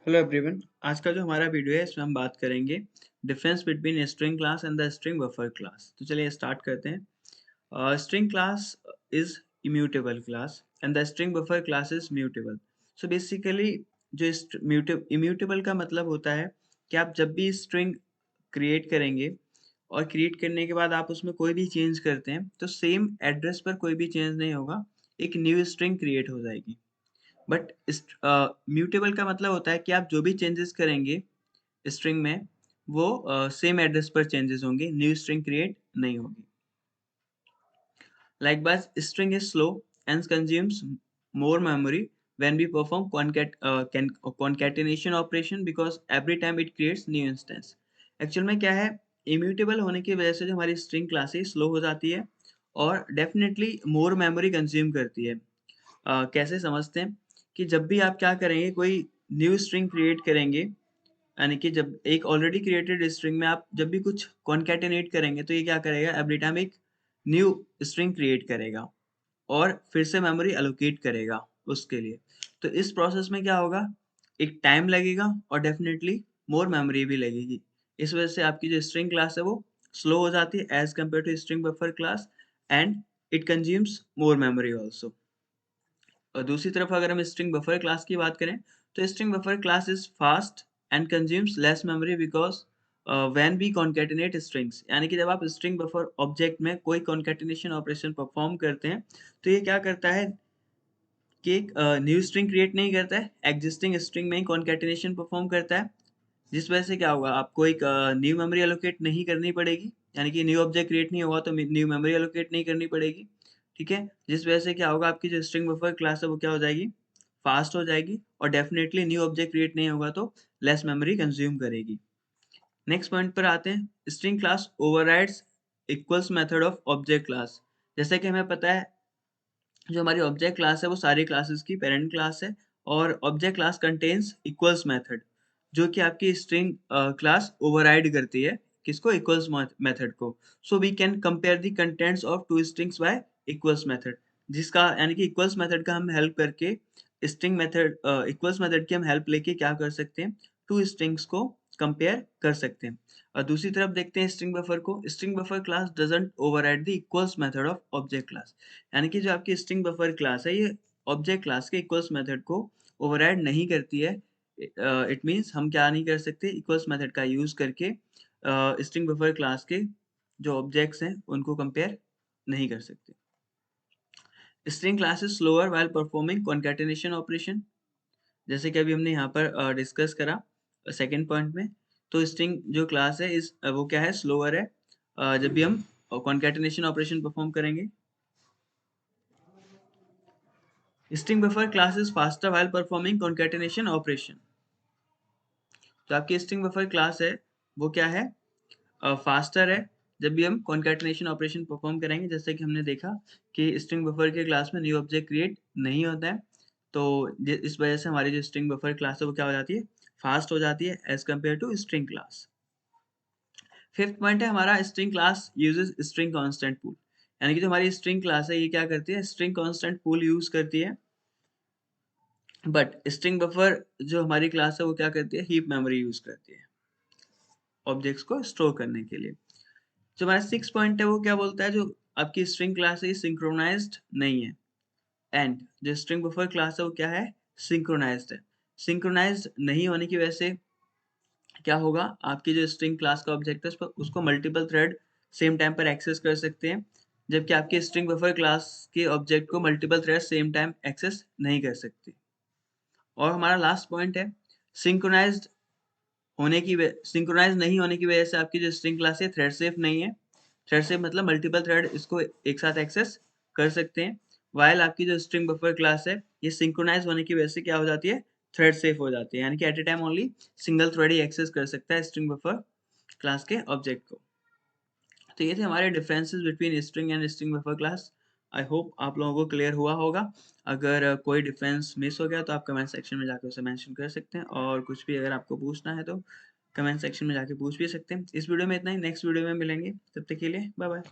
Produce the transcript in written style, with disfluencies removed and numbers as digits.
Hello everyone. आज का जो हमारा वीडियो है इसमें हम बात करेंगे difference between string class and the string buffer class. तो चलिए स्टार्ट करते हैं। String class is immutable class and the string buffer class is mutable. So basically जो इम्यूटेबल का मतलब होता है कि आप जब भी स्ट्रिंग क्रिएट करेंगे और क्रिएट करने के बाद आप उसमें कोई भी चेंज करते हैं तो सेम एड्रेस पर कोई भी चेंज नहीं होगा, एक न्यू स्ट्रिंग क्रिएट हो जाएगी। बट म्यूटेबल का मतलब होता है कि आप जो भी चेंजेस करेंगे स्ट्रिंग में वो सेम एड्रेस पर चेंजेस होंगे, न्यू स्ट्रिंग क्रिएट नहीं होगी। Likewise, string is slow and consumes more memory when we perform concatenation operation because every time it creates new instance. Actual में क्या है, इम्यूटेबल होने की वजह से जो हमारी स्ट्रिंग क्लास है स्लो हो जाती है और डेफिनेटली मोर मेमोरी कंज्यूम करती है। कैसे समझते हैं कि जब भी आप क्या करेंगे, कोई न्यू स्ट्रिंग क्रिएट करेंगे, यानी कि जब एक ऑलरेडी क्रिएटेड स्ट्रिंग में आप जब भी कुछ कॉन्कैटिनेट करेंगे तो ये क्या करेगा, एवरी टाइम एक न्यू स्ट्रिंग क्रिएट करेगा और फिर से मेमोरी एलोकेट करेगा उसके लिए। तो इस प्रोसेस में क्या होगा, एक टाइम लगेगा और डेफिनेटली मोर मेमोरी भी लगेगी। इस वजह से आपकी जो स्ट्रिंग क्लास है वो स्लो हो जाती है as compare to string buffer class and it consumes more memory also. और दूसरी तरफ अगर हम स्ट्रिंग बफर क्लास की बात करें तो string buffer class is fast and consumes less memory because when we concatenate strings, यानी कि जब आप स्ट्रिंग बफर ऑब्जेक्ट में कोई कॉन्केटिनेशन ऑपरेशन परफॉर्म करते हैं तो ये क्या करता है कि एक न्यू स्ट्रिंग क्रिएट नहीं करता है, एग्जिस्टिंग स्ट्रिंग में ही कॉन्केटिनेशन परफॉर्म करता है, जिस वजह से क्या होगा, आपको एक न्यू मेमोरी एलोकेट नहीं करनी पड़ेगी, यानी कि न्यू ऑब्जेक्ट क्रिएट नहीं होगा तो न्यू मेमोरी एलोकेट नहीं करनी पड़ेगी। ठीक है, जिस वजह से क्या होगा, आपकी जो स्ट्रिंग बफर क्लास है वो क्या हो जाएगी, फास्ट हो जाएगी और डेफिनेटली न्यू ऑब्जेक्ट क्रिएट नहीं होगा तो लेस मेमोरी कंज्यूम करेगी। नेक्स्ट पॉइंट पर आते हैं, string class overrides equals method of object class. जैसे कि हमें पता है जो हमारी ऑब्जेक्ट क्लास है वो सारी क्लासेस की पेरेंट क्लास है और object class contains equals method, जो कि आपकी स्ट्रिंग क्लास ओवरराइड करती है किसको, इक्वल्स मेथड को। So we can compare the contents of two strings by equals method, जिसका यानी कि इक्वल्स मेथड का हम हेल्प करके स्ट्रिंग मेथड इक्वल्स मेथड की हम हेल्प लेके क्या कर सकते हैं, टू स्ट्रिंग्स को कंपेयर कर सकते हैं। और दूसरी तरफ देखते हैं स्ट्रिंग बफर को, string buffer class doesn't override the equals method of object class, यानी कि जो आपकी स्ट्रिंग बफर क्लास है ये ऑब्जेक्ट क्लास के इक्वल्स मेथड को ओवरराइड नहीं करती है। इट मीन्स हम क्या नहीं कर सकते, इक्वल्स मेथड का यूज करके स्ट्रिंग बफर क्लास के जो ऑब्जेक्ट्स हैं उनको कंपेयर नहीं कर सकते। String class is slower while performing concatenation operation, जैसे कि अभी हमने यहाँ पर डिस्कस करा सेकेंड पॉइंट में। तो स्ट्रिंग जो क्लास है इस वो क्या है, स्लोअर है जब भी हम कॉन्कैटिनेशन ऑपरेशन परफॉर्म करेंगे। String buffer class is faster while performing concatenation operation. तो आपकी स्ट्रिंग बफर क्लास है वो क्या है, फास्टर है जब भी हम कॉन्कैटिनेशन ऑपरेशन परफॉर्म करेंगे। जैसे कि हमने देखा कि स्ट्रिंग बफर के क्लास में न्यू ऑब्जेक्ट क्रिएट नहीं होता है, तो इस वजह से हमारी जो स्ट्रिंग बफर क्लास है वो क्या हो जाती है, फास्ट हो जाती है as compare to string class. Fifth point है हमारा, string class uses string constant pool, यानी कि जो हमारी स्ट्रिंग क्लास है ये क्या करती है, स्ट्रिंग कांस्टेंट पूल यूज करती है। बट स्ट्रिंग बफर जो हमारी क्लास है वो क्या करती है, हीप मेमोरी यूज करती है ऑब्जेक्ट्स को स्टोर करने के लिए। जो हमारा सिक्स पॉइंट है वो क्या बोलता है, जो आपकी स्ट्रिंग क्लास है सिंक्रोनाइज्ड नहीं है, एंड जो स्ट्रिंग बफर क्लास है वो क्या है, सिंक्रोनाइज्ड है। सिंक्रोनाइज्ड नहीं होने की वजह से क्या होगा, आपकी जो स्ट्रिंग क्लास का ऑब्जेक्ट है उस पर उसको मल्टीपल थ्रेड सेम टाइम पर एक्सेस कर सकते हैं, जबकि आपकी स्ट्रिंग बफर क्लास के ऑब्जेक्ट को multiple thread same time access नहीं कर सकते। और हमारा लास्ट पॉइंट है, सिंक्रोनाइज्ड सिंक्रोनाइज नहीं होने की वजह से आपकी जो स्ट्रिंग क्लास है थ्रेड सेफ नहीं है। थ्रेड सेफ मतलब मल्टीपल थ्रेड इसको एक साथ एक्सेस कर सकते हैं, वाइल आपकी जो स्ट्रिंग बफर क्लास है ये सिंक्रोनाइज होने की वजह से क्या हो जाती है, थ्रेड सेफ हो जाती है, यानी कि at a time only single thread ही एक्सेस कर सकता है स्ट्रिंग बफर क्लास के ऑब्जेक्ट को। तो ये थे हमारे differences between string and string buffer class. I hope आप लोगों को क्लियर हुआ होगा। अगर कोई डिफरेंस मिस हो गया तो आप कमेंट सेक्शन में जाकर उसे मेंशन कर सकते हैं, और कुछ भी अगर आपको पूछना है तो कमेंट सेक्शन में जाके पूछ भी सकते हैं। इस वीडियो में इतना ही, नेक्स्ट वीडियो में मिलेंगे, तब तक के लिए बाय बाय।